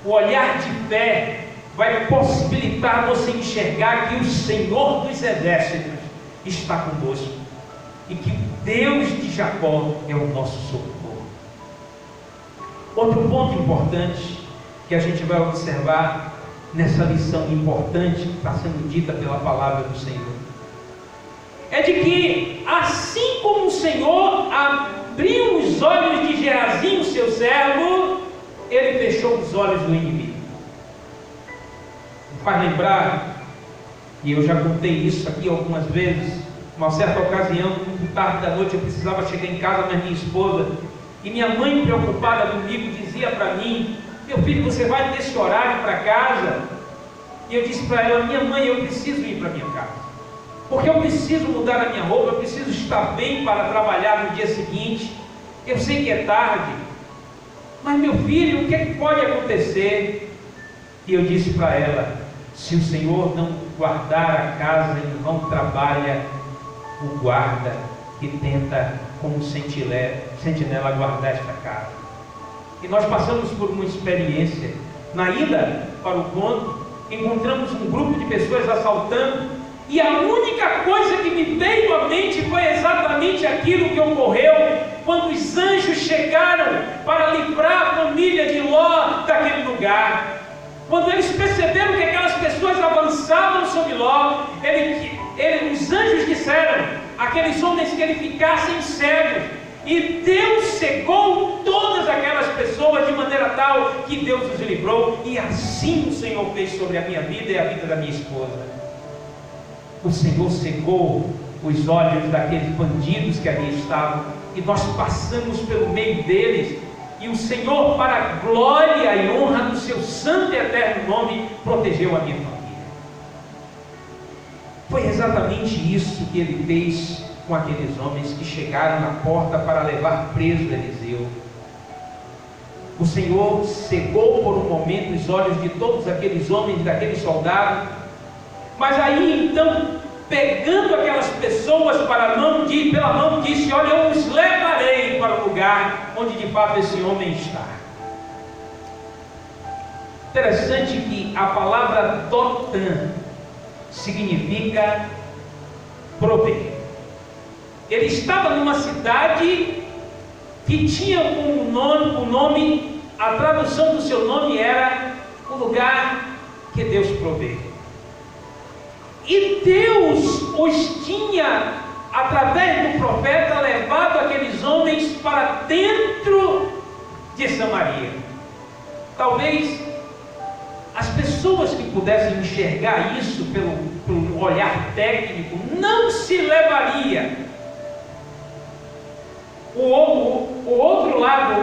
O olhar de fé vai possibilitar você enxergar que o Senhor dos Exércitos está conosco e que o Deus de Jacó é o nosso socorro. Outro ponto importante que a gente vai observar nessa lição importante que está sendo dita pela palavra do Senhor é de que, assim como o Senhor abriu os olhos de Geazi, o seu servo, Ele fechou os olhos do inimigo. Me faz lembrar, e eu já contei isso aqui algumas vezes, uma certa ocasião, muito tarde da noite, eu precisava chegar em casa, mas minha esposa, e minha mãe, preocupada comigo, dizia para mim: meu filho, você vai nesse horário para casa? E eu disse para ela: minha mãe, eu preciso ir para minha casa, porque eu preciso mudar a minha roupa, eu preciso estar bem para trabalhar no dia seguinte. Eu sei que é tarde, mas meu filho, o que é que pode acontecer? E eu disse para ela: se o Senhor não guardar a casa, em vão trabalha o guarda que tenta, como sentinela, guardar esta casa. E nós passamos por uma experiência. Na ida para o ponto, encontramos um grupo de pessoas assaltando, e a única coisa que me veio à mente foi exatamente aquilo que ocorreu quando os anjos chegaram para livrar a família de Ló daquele lugar. Quando eles perceberam que aquelas pessoas avançavam sobre Ló, os anjos disseram àqueles homens que eles ficassem cegos, e Deus cegou todas aquelas pessoas de maneira tal que Deus os livrou. E assim o Senhor fez sobre a minha vida e a vida da minha esposa. O Senhor cegou os olhos daqueles bandidos que ali estavam, e nós passamos pelo meio deles, e o Senhor, para a glória e honra do seu santo e eterno nome, protegeu a minha família. Foi exatamente isso que ele fez com aqueles homens que chegaram na porta para levar preso Eliseu. O Senhor cegou por um momento os olhos de todos aqueles homens, daqueles soldados, mas aí então, pegando aquelas pessoas pela mão, disse: olha, eu os levarei para o lugar onde de fato esse homem está. Interessante que a palavra Dotã significa prover. Ele estava numa cidade que tinha um nome, a tradução do seu nome era o lugar que Deus provê. E Deus os tinha, através do profeta, levado aqueles homens para dentro de Samaria. Talvez as pessoas que pudessem enxergar isso pelo olhar técnico não se levaria. O outro lado,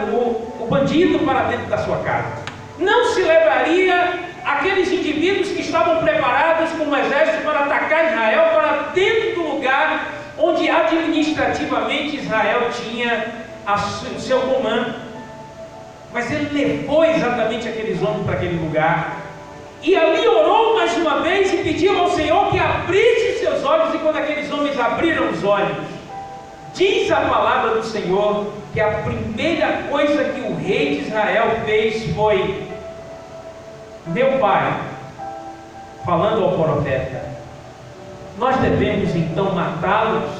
o bandido, para dentro da sua casa. Não se levaria aqueles indivíduos que estavam preparados como exército para atacar Israel para dentro do lugar onde administrativamente Israel tinha o seu comando. Mas ele levou exatamente aqueles homens para aquele lugar, e ali orou mais uma vez e pediu ao Senhor que abrisse os seus olhos. E quando aqueles homens abriram os olhos, diz a palavra do Senhor que a primeira coisa que o rei de Israel fez foi: meu pai, falando ao profeta, nós devemos então matá-los,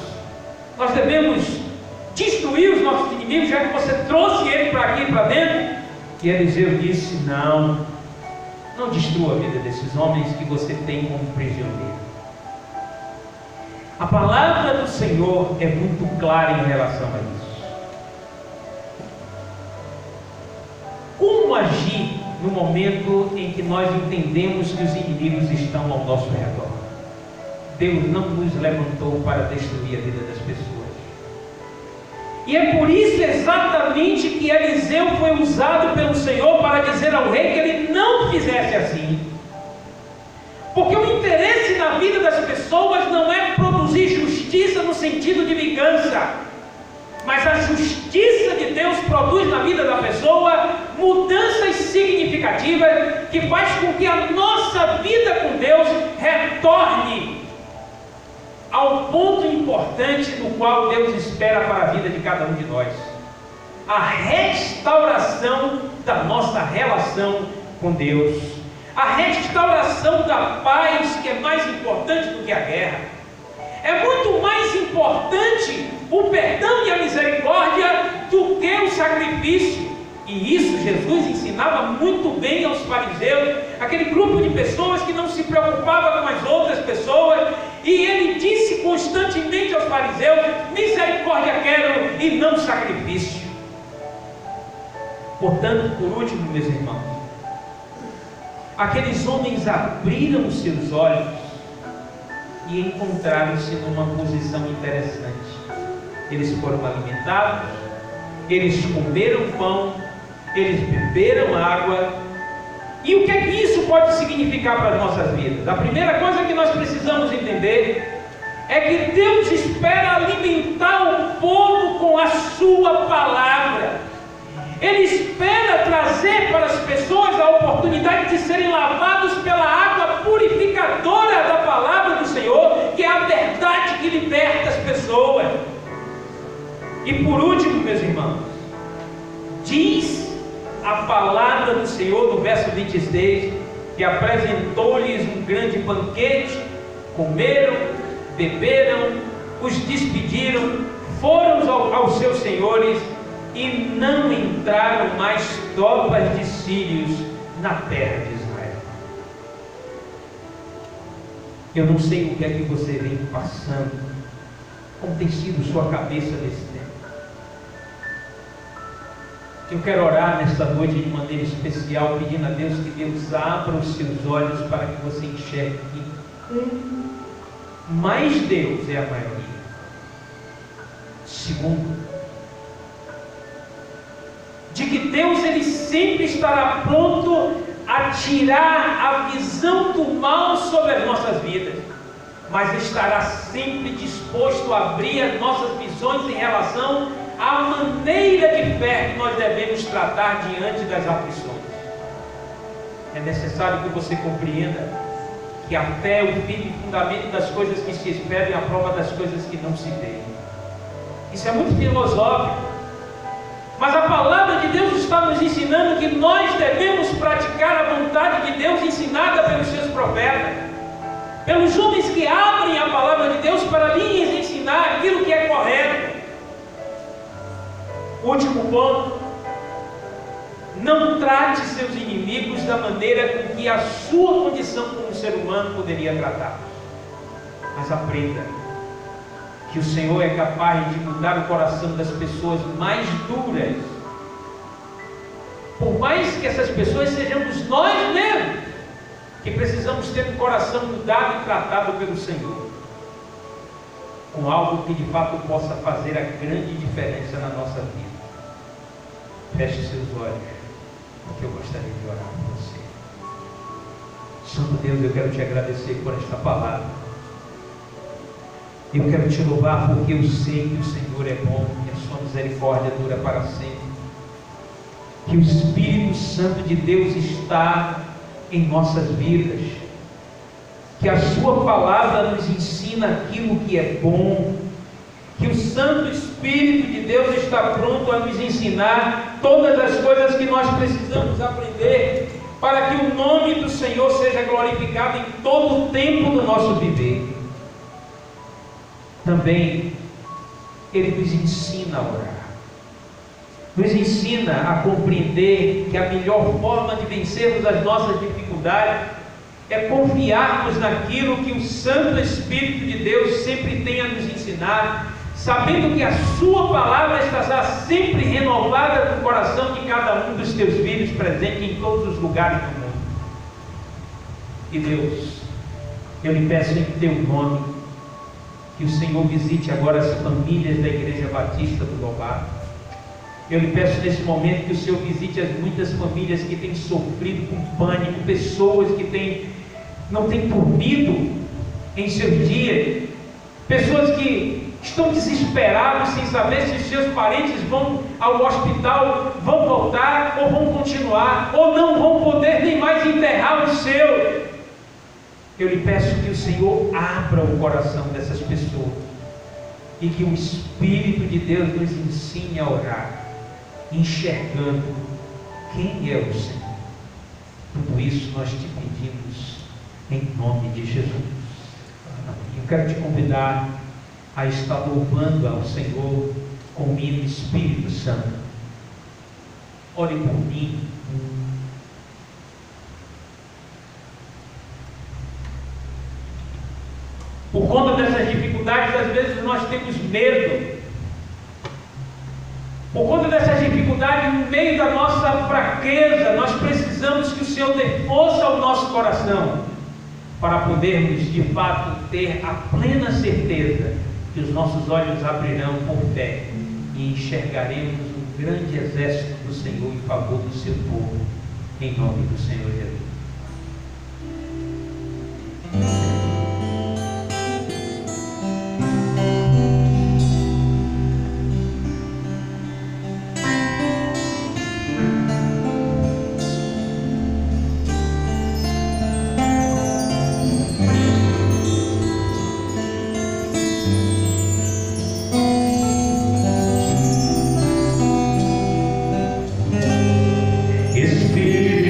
nós devemos destruir os nossos inimigos, já que você trouxe ele para aqui, para dentro. E Eliseu disse: não destrua a vida desses homens que você tem como prisioneiro. A palavra do Senhor é muito clara em relação a isso. Como agir no momento em que nós entendemos que os inimigos estão ao nosso redor? Deus não nos levantou para destruir a vida das pessoas. E é por isso exatamente que Eliseu foi usado pelo Senhor para dizer ao rei que ele não fizesse assim. Porque o interesse na vida das pessoas não é produzir justiça no sentido de vingança, mas a justiça de Deus produz na vida da pessoa mudanças significativas que faz com que a nossa vida com Deus retorne ao ponto importante no qual Deus espera para a vida de cada um de nós: a restauração da nossa relação com Deus, a restauração da paz, que é mais importante do que a guerra. É muito mais importante o perdão e a misericórdia do que o sacrifício. E isso Jesus ensinava muito bem aos fariseus, aquele grupo de pessoas que não se preocupava com as outras pessoas. E ele disse constantemente aos fariseus: misericórdia quero e não sacrifício. Portanto, por último, meus irmãos, aqueles homens abriram os seus olhos e encontraram-se numa posição interessante. Eles foram alimentados, eles comeram pão, eles beberam água. E o que é que isso pode significar para as nossas vidas? A primeira coisa que nós precisamos entender é que Deus espera alimentar o povo com a sua palavra. Ele espera trazer para as pessoas a oportunidade de serem lavados pela água purificadora da palavra do Senhor, que é a verdade que liberta as pessoas Senhor no verso 26, que apresentou-lhes um grande banquete, comeram, beberam, os despediram, foram aos seus senhores e não entraram mais tropas de sírios na terra de Israel. Eu não sei o que é que você vem passando, como tem sido sua cabeça nesse tempo. Eu quero orar nesta noite de maneira especial, pedindo a Deus que Deus abra os seus olhos para que você enxergue que mais Deus é a maioria. Segundo, de que Deus ele sempre estará pronto a tirar a visão do mal sobre as nossas vidas, mas estará sempre disposto a abrir as nossas visões em relação à maneira de fé que nós devemos tratar diante das aflições. É necessário que você compreenda que a fé é o firme fundamento das coisas que se esperam e a prova das coisas que não se veem. Isso é muito filosófico, mas a palavra de Deus está nos ensinando que nós devemos praticar a vontade de Deus ensinada pelos seus profetas, pelos homens que abrem a palavra de Deus para lhes ensinar aquilo que é correto. Último ponto: não trate seus inimigos da maneira com que a sua condição como ser humano poderia tratá-los, mas aprenda que o Senhor é capaz de mudar o coração das pessoas mais duras, por mais que essas pessoas sejamos nós mesmos, que precisamos ter um coração mudado e tratado pelo Senhor, com algo que de fato possa fazer a grande diferença na nossa vida. Feche seus olhos, porque eu gostaria de orar por você. Santo Deus, eu quero te agradecer por esta palavra. Eu quero te louvar porque eu sei que o Senhor é bom e a sua misericórdia dura para sempre. Que o Espírito Santo de Deus está em nossas vidas. Que a sua palavra nos ensina aquilo que é bom. Que o Santo Espírito de Deus está pronto a nos ensinar todas as coisas que nós precisamos aprender, para que o nome do Senhor seja glorificado em todo o tempo do nosso viver. Também Ele nos ensina a orar, nos ensina a compreender que a melhor forma de vencermos as nossas dificuldades é confiarmos naquilo que o Santo Espírito de Deus sempre tem a nos ensinar, sabendo que a sua palavra estará sempre renovada no coração de cada um dos teus filhos presentes em todos os lugares do mundo. E Deus, eu lhe peço em teu nome, que o Senhor visite agora as famílias da Igreja Batista do Louvado. Eu lhe peço nesse momento que o Senhor visite as muitas famílias que têm sofrido com pânico, pessoas que não têm dormido em seus dias, pessoas que estão desesperados sem saber se os seus parentes vão ao hospital, vão voltar ou vão continuar, ou não vão poder nem mais enterrar os seus. Eu lhe peço que o Senhor abra o coração dessas pessoas e que o Espírito de Deus nos ensine a orar, enxergando quem é o Senhor. Tudo isso nós te pedimos em nome de Jesus. Eu quero te convidar a estar louvando ao Senhor com o hino Espírito Santo. Ore por mim. Por conta dessas dificuldades, às vezes nós temos medo. Por conta dessas dificuldades, no meio da nossa fraqueza, nós precisamos que o Senhor dê força ao nosso coração, para podermos de fato ter a plena certeza que os nossos olhos abrirão por fé e enxergaremos um grande exército do Senhor em favor do seu povo, em nome do Senhor Jesus. Espírito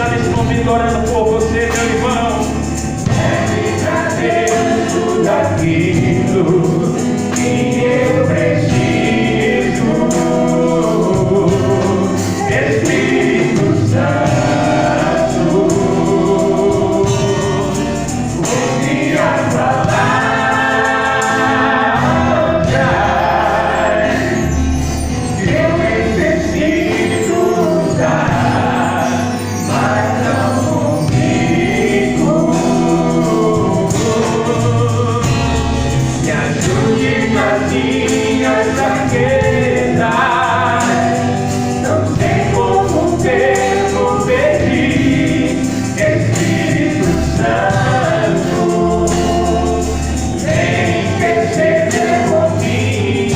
está nesse momento orando por você, meu irmão. Deve a Deus tudo aquilo que eu preciso. Espírito Santo, ouve a palavra. Eu necessito dar, mas não consigo. Me ajude nas minhas fraquezas. Não sei como o tempo perdi. Espírito Santo, vem interceder por mim.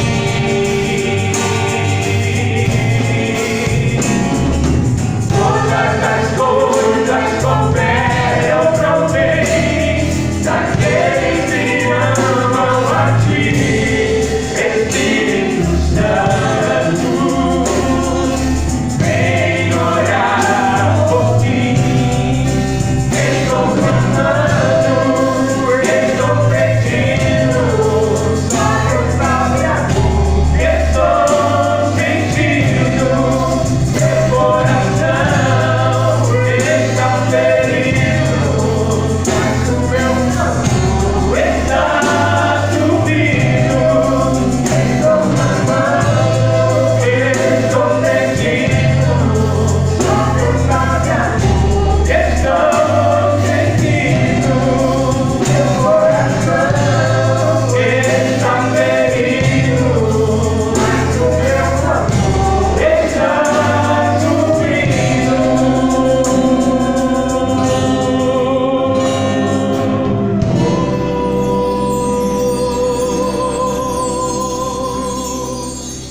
Todas as coisas cooperam para o bem daqueles que amam a ti. Espírito Santo, vem orar por mim. Estou clamando, estou pedindo, só Deus sabe a dor. Estou sentindo meu coração está ferido, mas o meu clamor está subindo. Estou clamando, estou pedindo, só Deus sabe a dor. Estou sentindo meu coração está ferido, mas o meu clamor está subindo.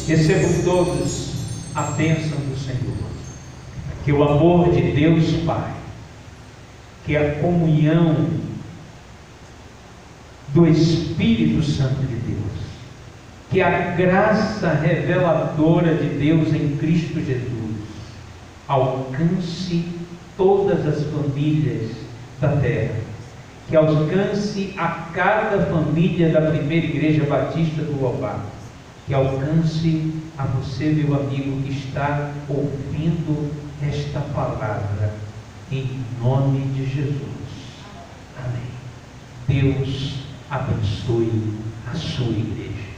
Recebam todos a bênção do Senhor. Que o amor de Deus Pai, que a comunhão do Espírito Santo de Deus, que a graça reveladora de Deus em Cristo Jesus alcance todas as famílias da terra, que alcance a cada família da primeira Igreja Batista do Lobato, que alcance a você, meu amigo, que está ouvindo esta palavra, em nome de Jesus. Amém. Deus abençoe a sua igreja.